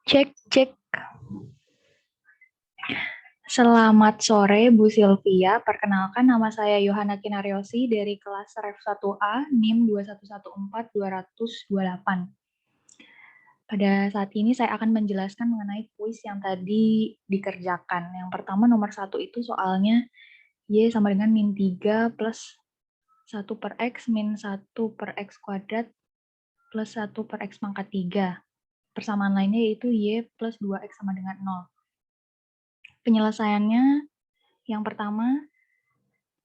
Cek, cek. Selamat sore, Bu Sylvia. Perkenalkan, nama saya Yohana Kinaryosi dari kelas Ref 1A, NIM 2114228. Pada saat ini saya akan menjelaskan mengenai kuis yang tadi dikerjakan. Yang pertama, nomor 1 itu soalnya Y sama dengan min 3 plus 1 per X min 1 per X kuadrat plus 1 per X pangkat 3. Persamaan lainnya yaitu Y plus 2X sama dengan 0. Penyelesaiannya yang pertama,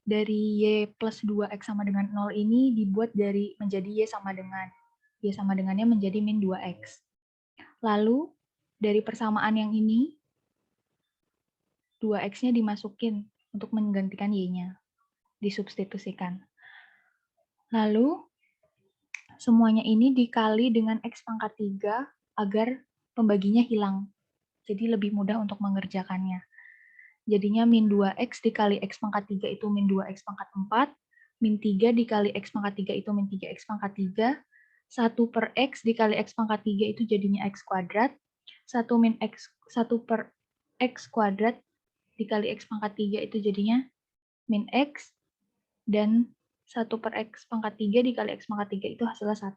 dari Y plus 2X sama dengan 0 ini dibuat menjadi Y sama dengan. Y sama dengannya menjadi min 2X. Lalu, dari persamaan yang ini, 2X-nya dimasukin untuk menggantikan Y-nya. Disubstitusikan. Lalu, semuanya ini dikali dengan X pangkat 3 agar pembaginya hilang. Jadi lebih mudah untuk mengerjakannya. Jadinya min 2X dikali X pangkat 3 itu min 2X pangkat 4, min 3 dikali X pangkat 3 itu min 3X pangkat 3, 1 per X dikali X pangkat 3 itu jadinya X kuadrat, 1 per X kuadrat dikali X pangkat 3 itu jadinya min X, dan 1 per X pangkat 3 dikali X pangkat 3 itu hasilnya 1.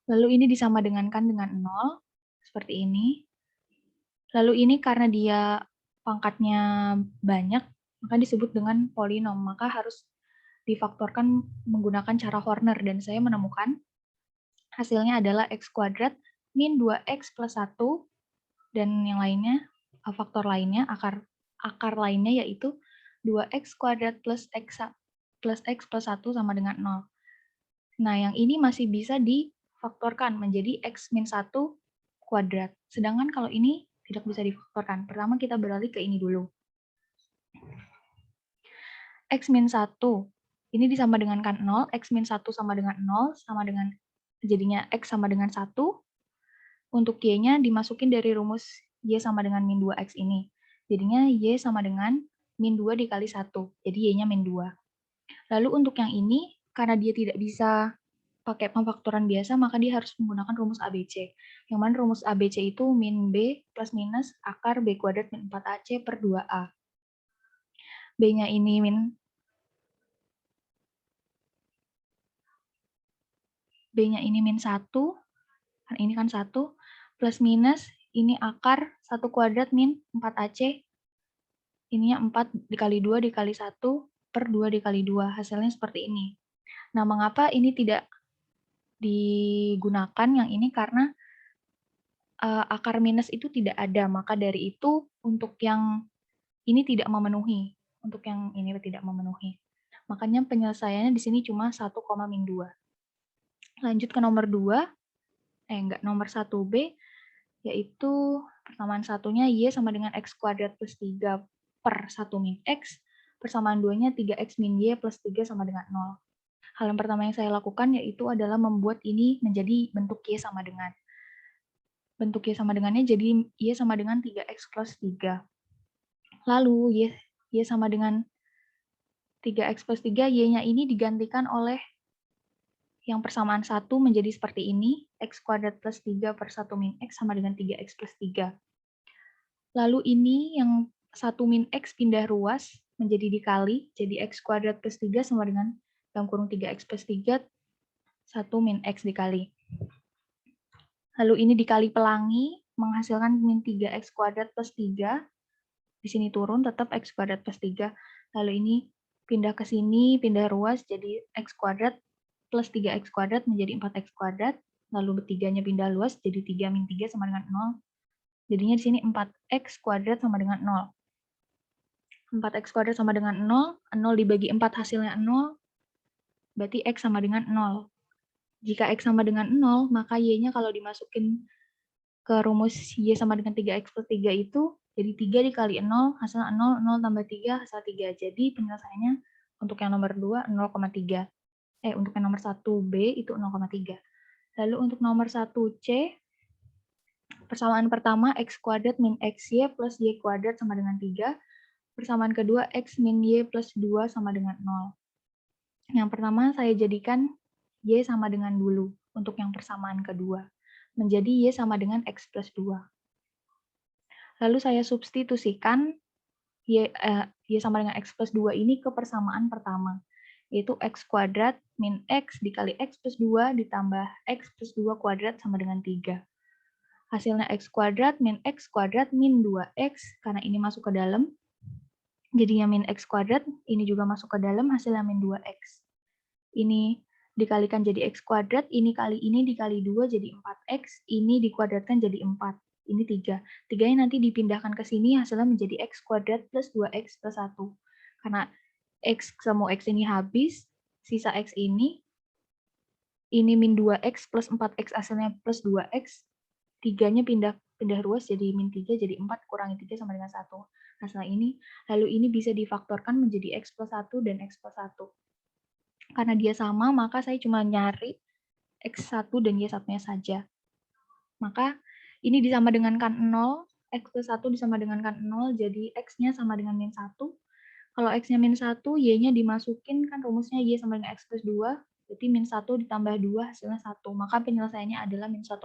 Lalu ini disama dengankan dengan 0, seperti ini. Lalu ini karena dia pangkatnya banyak, maka disebut dengan polinom. Maka harus difaktorkan menggunakan cara Horner. Dan saya menemukan hasilnya adalah X kuadrat min 2X plus 1. Dan yang lainnya, faktor lainnya, akar lainnya yaitu 2X kuadrat plus X plus 1 sama dengan 0. Nah, yang ini masih bisa difaktorkan menjadi X min 1 kuadrat. Sedangkan kalau ini tidak bisa difaktorkan. Pertama kita beralih ke ini dulu. X min 1. Ini disama dengan kan 0. X min 1 sama dengan 0. Sama dengan, jadinya X sama dengan 1. Untuk Y-nya dimasukin dari rumus Y sama dengan min 2X ini. Jadinya Y sama dengan min 2 dikali 1. Jadi Y-nya min 2. Lalu untuk yang ini, karena dia tidak bisa pakai pemfaktoran biasa, maka dia harus menggunakan rumus ABC. Yang mana rumus ABC itu min B plus minus akar B kuadrat min 4AC per 2A. B-nya ini min 1, ini kan 1, plus minus, ini akar 1 kuadrat min 4AC, ininya 4 dikali 2 dikali 1 per 2 dikali 2, hasilnya seperti ini. Nah, mengapa ini tidak digunakan yang ini? Karena akar minus itu tidak ada, maka dari itu untuk yang ini tidak memenuhi, untuk yang ini tidak memenuhi. Makanya penyelesaiannya di sini cuma 1, min 2. Lanjut ke nomor 2, nomor 1B, yaitu persamaan satunya Y sama dengan X kuadrat plus 3 per 1 min X, persamaan 2-nya 3X min Y plus 3 sama dengan 0. Hal yang pertama yang saya lakukan yaitu adalah membuat ini menjadi bentuk Y sama dengan. Bentuk Y sama dengannya jadi Y sama dengan 3X plus 3. Lalu Y sama dengan 3X plus 3, Y-nya ini digantikan oleh yang persamaan 1 menjadi seperti ini, X kuadrat plus 3 per 1 min X sama dengan 3X plus 3. Lalu ini yang 1 min X pindah ruas menjadi dikali, jadi X kuadrat plus 3 sama dengan dalam kurung 3X plus 3, 1 min X dikali. Lalu ini dikali pelangi, menghasilkan min 3X kuadrat plus 3. Di sini turun, tetap X kuadrat plus 3. Lalu ini pindah ke sini, pindah ruas, jadi X kuadrat plus 3X kuadrat menjadi 4X kuadrat. Lalu 3-nya pindah luas, jadi 3 min 3 sama dengan 0. Jadinya di sini 4X kuadrat sama dengan 0. 4X kuadrat sama dengan 0, 0 dibagi 4 hasilnya 0, berarti X sama dengan 0. Jika X sama dengan 0, maka Y-nya kalau dimasukin ke rumus Y sama dengan 3X plus 3 itu, jadi 3 dikali 0, hasilnya 0, 0 tambah 3, hasil 3. Jadi penyelesaiannya untuk yang nomor 2, 0,3. Untuk yang nomor 1B itu 0,3. Lalu untuk nomor 1C, persamaan pertama X kuadrat min XY plus Y kuadrat sama dengan 3. Persamaan kedua, X min Y plus 2 sama dengan 0. Yang pertama saya jadikan Y sama dengan dulu untuk yang persamaan kedua. menjadi Y sama dengan X plus 2. Lalu saya substitusikan Y sama dengan X plus 2 ini ke persamaan pertama, yaitu X kuadrat min X dikali X plus 2 ditambah X plus 2 kuadrat sama dengan 3. Hasilnya X kuadrat min X kuadrat min 2X, karena ini masuk ke dalam, jadinya min X kuadrat, ini juga masuk ke dalam, hasilnya min 2X. Ini dikalikan jadi X kuadrat, ini dikali 2 jadi 4X, ini dikuadratkan jadi 4. Ini 3. 3-nya nanti dipindahkan ke sini, hasilnya menjadi X kuadrat plus 2X plus 1. Karena X semua X ini habis, sisa X ini min 2X plus 4X hasilnya plus 2X, 3-nya pindah ruas jadi min 3, jadi 4 kurangi 3 sama dengan 1. Hasil ini, lalu ini bisa difaktorkan menjadi X plus 1 dan X plus 1. Karena dia sama, maka saya cuma nyari X1 dan Y1-nya saja. Maka ini disama dengankan 0, X plus 1 disama dengankan 0, jadi X-nya sama dengan min 1. Kalau X-nya min 1, Y-nya dimasukin, kan rumusnya Y sama dengan X plus 2, berarti min 1 ditambah 2 hasilnya 1. Maka penyelesaiannya adalah min 1,1.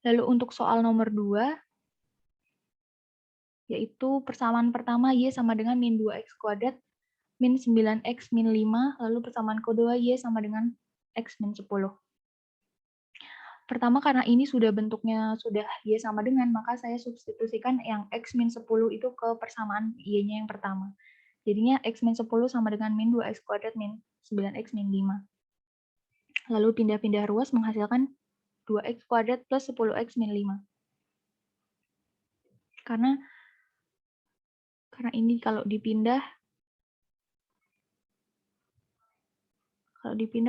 Lalu untuk soal nomor 2, yaitu persamaan pertama Y sama dengan min 2X kuadrat min 9X min 5, lalu persamaan kedua Y sama dengan X min 10. Pertama, karena ini sudah bentuknya sudah Y sama dengan, maka saya substitusikan yang X min 10 itu ke persamaan Y-nya yang pertama. Jadinya X min 10 sama dengan min 2X kuadrat min 9X min 5. Lalu pindah-pindah ruas menghasilkan 2X kuadrat plus 10X min 5. Karena ini kalau dipindah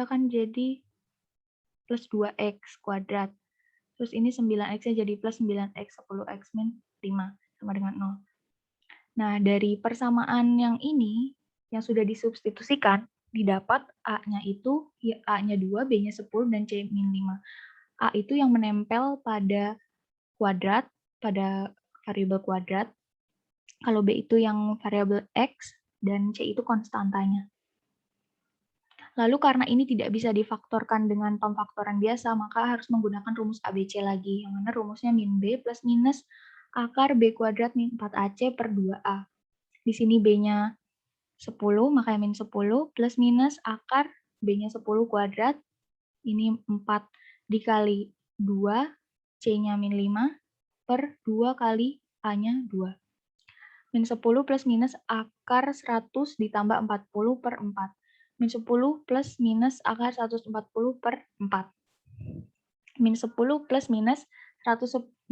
kan jadi plus 2X kuadrat. Terus ini 9X-nya jadi plus 9X, 10X min 5, sama dengan 0. Nah, dari persamaan yang ini, yang sudah disubstitusikan, didapat A-nya itu, A-nya 2, B-nya 10, dan C min 5. A itu yang menempel pada kuadrat, pada variabel kuadrat. Kalau B itu yang variabel X, dan C itu konstantanya. Lalu karena ini tidak bisa difaktorkan dengan pemfaktoran biasa, maka harus menggunakan rumus ABC lagi, yang mana rumusnya min B plus minus akar B kuadrat min 4AC per 2A. Di sini B-nya 10, makanya min 10, plus minus akar B-nya 10 kuadrat, ini 4 dikali 2, C-nya min 5, per 2 kali A-nya 2. Min 10 plus minus akar 100 ditambah 40 per 4. Min 10 plus minus akar 140 per 4. Min 10 plus minus 140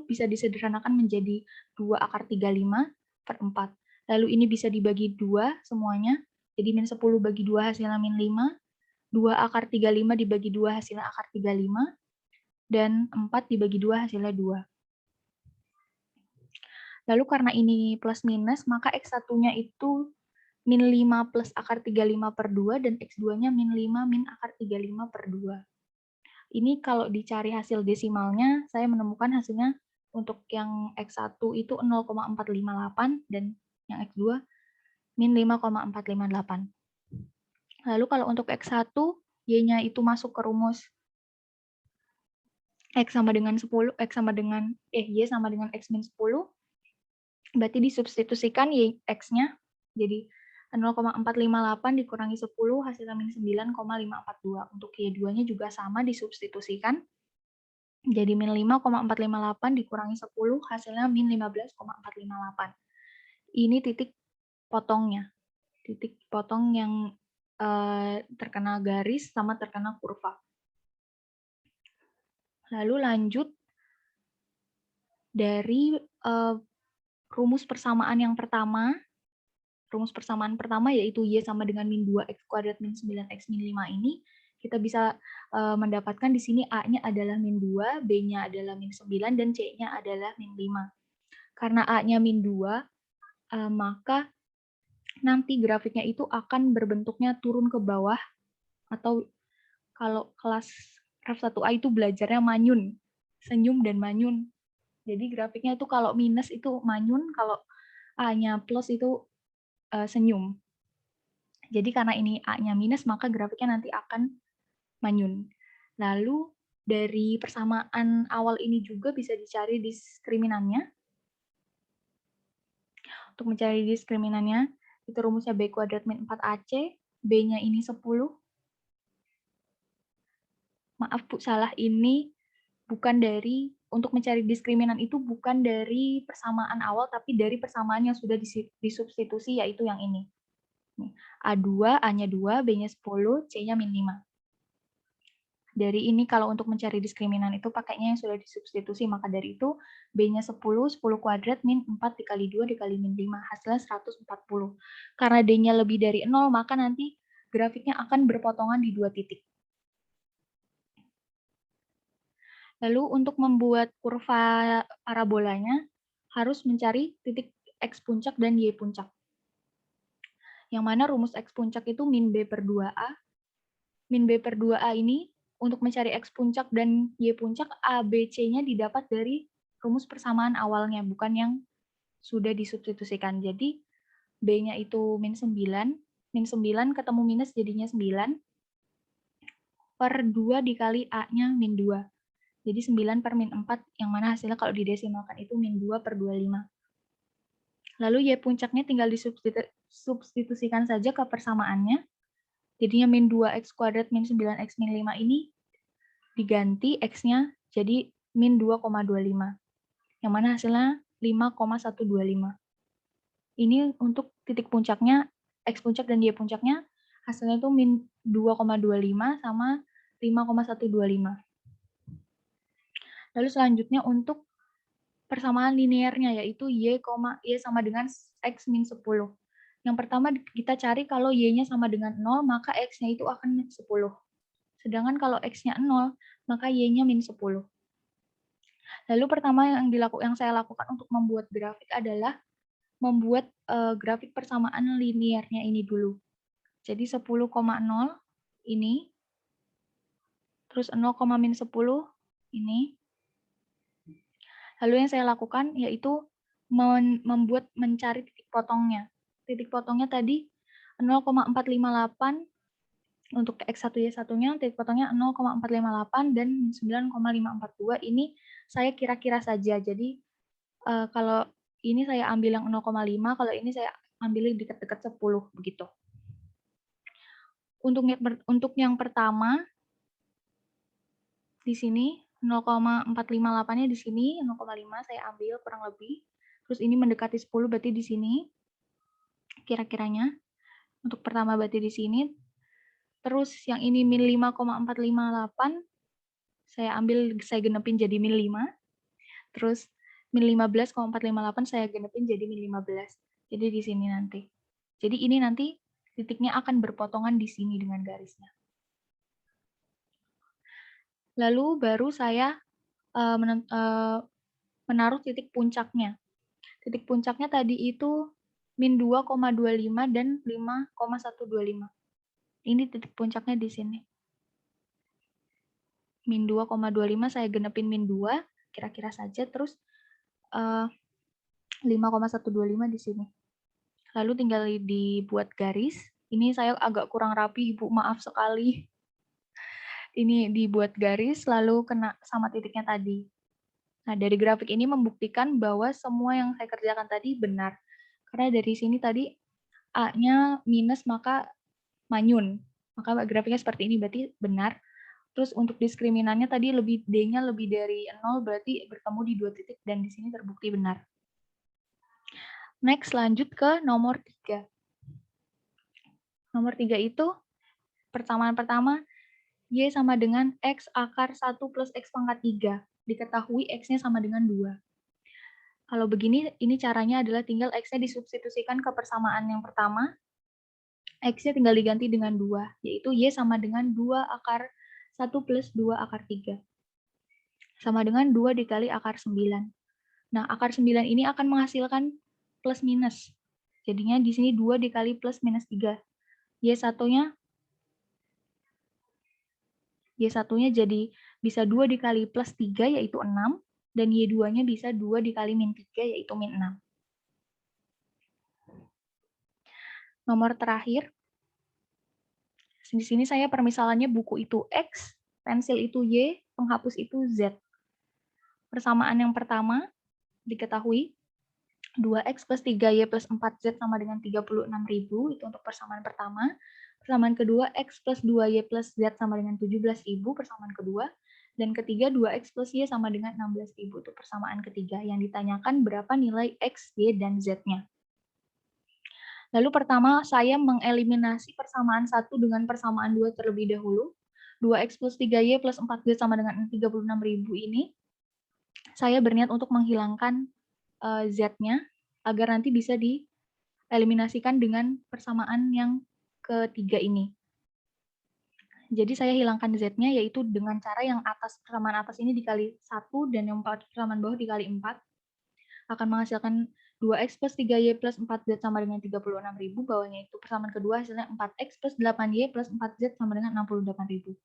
bisa disederhanakan menjadi 2 akar 35 per 4. Lalu ini bisa dibagi 2 semuanya. Jadi min 10 bagi 2 hasilnya min 5. 2 akar 35 dibagi 2 hasilnya akar 35. Dan 4 dibagi 2 hasilnya 2. Lalu karena ini plus minus, maka X1-nya itu min 5 plus akar 35 per 2, dan X2-nya min 5 min akar 35 per 2. Ini kalau dicari hasil desimalnya, saya menemukan hasilnya untuk yang X1 itu 0,458, dan yang X2 min 5,458. Lalu kalau untuk X1, Y-nya itu masuk ke rumus X sama dengan 10, Y sama dengan X min 10, berarti disubstitusikan X-nya, jadi 0,458 dikurangi 10, hasilnya min 9,542. Untuk Y2-nya juga sama, disubstitusikan, jadi min 5,458 dikurangi 10, hasilnya min 15,458. Ini titik potongnya. Titik potong yang terkena garis sama terkena kurva. Lalu lanjut dari rumus persamaan yang pertama. Rumus persamaan pertama yaitu Y sama dengan min 2X kuadrat min 9X min 5 ini, kita bisa mendapatkan di sini A-nya adalah min 2, B-nya adalah min 9, dan C-nya adalah min 5. Karena A-nya min 2, maka nanti grafiknya itu akan berbentuknya turun ke bawah, atau kalau kelas Ref 1A itu belajarnya manyun, senyum dan manyun. Jadi grafiknya itu kalau minus itu manyun, kalau A-nya plus itu senyum. Jadi karena ini A-nya minus, maka grafiknya nanti akan manyun. Lalu dari persamaan awal ini juga bisa dicari diskriminannya. Untuk mencari diskriminannya, itu rumusnya B kuadrat min 4AC, B-nya ini 10. Maaf Bu, salah, ini bukan dari, untuk mencari diskriminan itu bukan dari persamaan awal, tapi dari persamaan yang sudah disubstitusi, yaitu yang ini. A2, A-nya 2, B-nya 10, C-nya min 5. Dari ini kalau untuk mencari diskriminan itu pakainya yang sudah disubstitusi, maka dari itu B-nya 10, 10 kuadrat min 4 dikali 2 dikali min 5, hasilnya 140. Karena D-nya lebih dari 0, maka nanti grafiknya akan berpotongan di 2 titik. Lalu untuk membuat kurva parabolanya, harus mencari titik X puncak dan Y puncak. Yang mana rumus X puncak itu min B per 2A. Min B per 2A ini untuk mencari X puncak dan Y puncak, A, B, C-nya didapat dari rumus persamaan awalnya, bukan yang sudah disubstitusikan. Jadi, B-nya itu min 9, min 9 ketemu minus jadinya 9, per 2 dikali A-nya min 2. Jadi 9 per min 4, yang mana hasilnya kalau didesimalkan itu min 2 per 25. Lalu Y puncaknya tinggal disubstitusikan saja ke persamaannya. Jadinya min 2X kuadrat min 9X min 5 ini diganti X-nya jadi min 2,25. Yang mana hasilnya 5,125. Ini untuk titik puncaknya, X puncak dan Y puncaknya, hasilnya itu min 2,25 sama 5,125. Lalu selanjutnya untuk persamaan linearnya, yaitu Y sama dengan X min 10. Yang pertama kita cari kalau Y-nya sama dengan 0, maka X-nya itu akan 10. Sedangkan kalau X-nya 0, maka Y-nya min 10. Lalu pertama yang saya lakukan untuk membuat grafik adalah membuat grafik persamaan linearnya ini dulu. Jadi 10,0 ini, terus 0, min 10 ini. Lalu yang saya lakukan yaitu mencari titik potongnya. Titik potongnya tadi 0,458 untuk X1 Y1-nya, titik potongnya 0,458 dan 9,542. Ini saya kira-kira saja. Jadi kalau ini saya ambil yang 0,5, kalau ini saya ambil dekat-dekat 10 begitu. Untuk yang pertama di sini 0,458-nya di sini, 0,5 saya ambil kurang lebih. Terus ini mendekati 10 berarti di sini kira-kiranya. Untuk pertama berarti di sini. Terus yang ini min 5,458 saya ambil, saya genepin jadi min 5. Terus min 15,458 saya genepin jadi min 15. Jadi di sini nanti. Jadi ini nanti titiknya akan berpotongan di sini dengan garisnya. Lalu baru saya menaruh titik puncaknya. Titik puncaknya tadi itu min 2,25 dan 5,125. Ini titik puncaknya di sini. Min 2,25 saya genepin min 2, kira-kira saja, terus 5,125 di sini. Lalu tinggal dibuat garis. Ini saya agak kurang rapi, Ibu, maaf sekali. Ini dibuat garis, lalu kena sama titiknya tadi. Nah, dari grafik ini membuktikan bahwa semua yang saya kerjakan tadi benar. Karena dari sini tadi A-nya minus, maka manyun. Maka grafiknya seperti ini, berarti benar. Terus untuk diskriminannya tadi D-nya lebih dari 0, berarti bertemu di 2 titik, dan di sini terbukti benar. Next, lanjut ke nomor 3. Nomor 3 itu, persamaan pertama, Y sama dengan X akar 1 plus X pangkat 3. Diketahui X-nya sama dengan 2. Kalau begini, ini caranya adalah tinggal X-nya disubstitusikan ke persamaan yang pertama. X-nya tinggal diganti dengan 2, yaitu Y sama dengan 2 akar 1 plus 2 akar 3. Sama dengan 2 dikali akar 9. Nah, akar 9 ini akan menghasilkan plus minus. Jadinya di sini 2 dikali plus minus 3. Y1-nya jadi bisa 2 dikali plus 3, yaitu 6. Dan Y2-nya bisa 2 dikali min 3, yaitu min 6. Nomor terakhir. Di sini saya permisalannya buku itu X, pensil itu Y, penghapus itu Z. Persamaan yang pertama diketahui 2X plus 3Y plus 4Z sama dengan 36.000, itu untuk persamaan pertama. Persamaan kedua, X plus 2Y plus Z sama dengan 17.000, persamaan kedua. Dan ketiga, 2X plus Y sama dengan 16.000, itu persamaan ketiga. Yang ditanyakan berapa nilai X, Y, dan Z-nya. Lalu pertama, saya mengeliminasi persamaan 1 dengan persamaan 2 terlebih dahulu. 2X plus 3Y plus 4Z sama dengan 36.000 ini. Saya berniat untuk menghilangkan Z-nya agar nanti bisa dieliminasikan dengan persamaan yang ketiga ini. Jadi saya hilangkan Z-nya yaitu dengan cara yang persamaan atas ini dikali 1 dan yang persamaan bawah dikali 4 akan menghasilkan 2X plus 3Y plus 4Z sama dengan 36.000, bawahnya itu persamaan kedua hasilnya 4X plus 8Y plus 4Z sama dengan 68.000.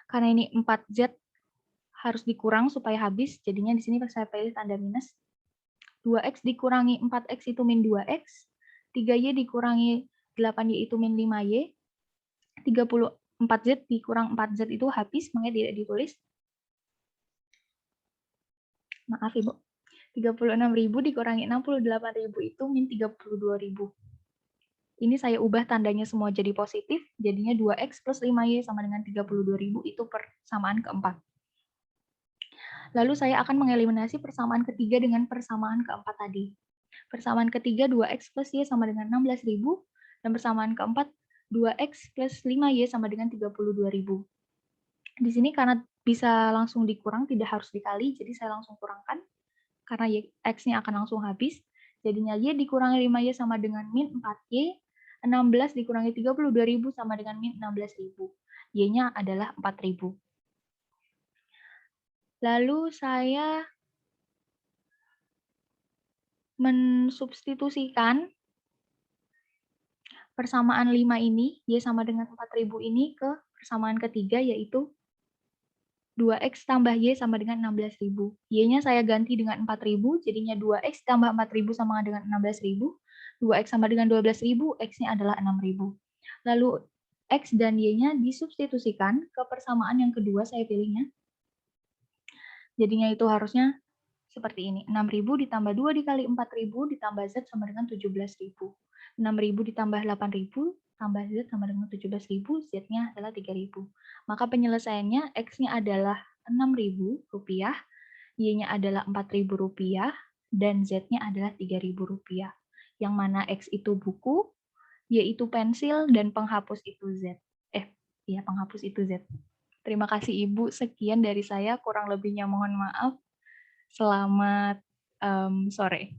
Karena ini 4Z harus dikurang supaya habis, jadinya di sini saya pilih tanda minus. 2X dikurangi 4X itu min 2X, 3Y dikurangi 8Y itu min 5Y, 34Z dikurang 4Z itu habis, makanya tidak ditulis. Maaf Ibu. 36.000 dikurangi 68.000 itu min 32.000. Ini saya ubah tandanya semua jadi positif, jadinya 2X plus 5Y sama dengan 32.000, itu persamaan keempat. Lalu saya akan mengeliminasi persamaan ketiga dengan persamaan keempat tadi. Persamaan ketiga 2X plus Y sama dengan 16.000, dan persamaan keempat 2X plus 5Y sama dengan 32.000. Di sini karena bisa langsung dikurang, tidak harus dikali, jadi saya langsung kurangkan. Karena X-nya akan langsung habis, jadinya Y dikurangi 5Y sama dengan min 4Y, 16 dikurangi 32.000 sama dengan min 16.000. Y-nya adalah 4.000. Lalu saya mensubstitusikan persamaan 5 ini, Y sama dengan 4.000 ini ke persamaan ketiga, yaitu 2X tambah Y sama dengan 16.000. Y-nya saya ganti dengan 4.000, jadinya 2X tambah 4.000 sama dengan 16.000. 2X sama dengan 12.000, X-nya adalah 6.000. Lalu X dan Y-nya disubstitusikan ke persamaan yang kedua saya pilihnya. Jadinya itu harusnya seperti ini. 6.000 ditambah 2 dikali 4.000 ditambah Z sama dengan 17.000. 6.000 ditambah 8.000 tambah Z sama dengan 17.000, Z-nya adalah 3.000. Maka penyelesaiannya X-nya adalah Rp6.000, Y-nya adalah Rp4.000, dan Z-nya adalah Rp3.000. Yang mana X itu buku, Y itu pensil, dan penghapus itu Z. Penghapus itu Z. Terima kasih Ibu, sekian dari saya, kurang lebihnya mohon maaf. Selamat sore.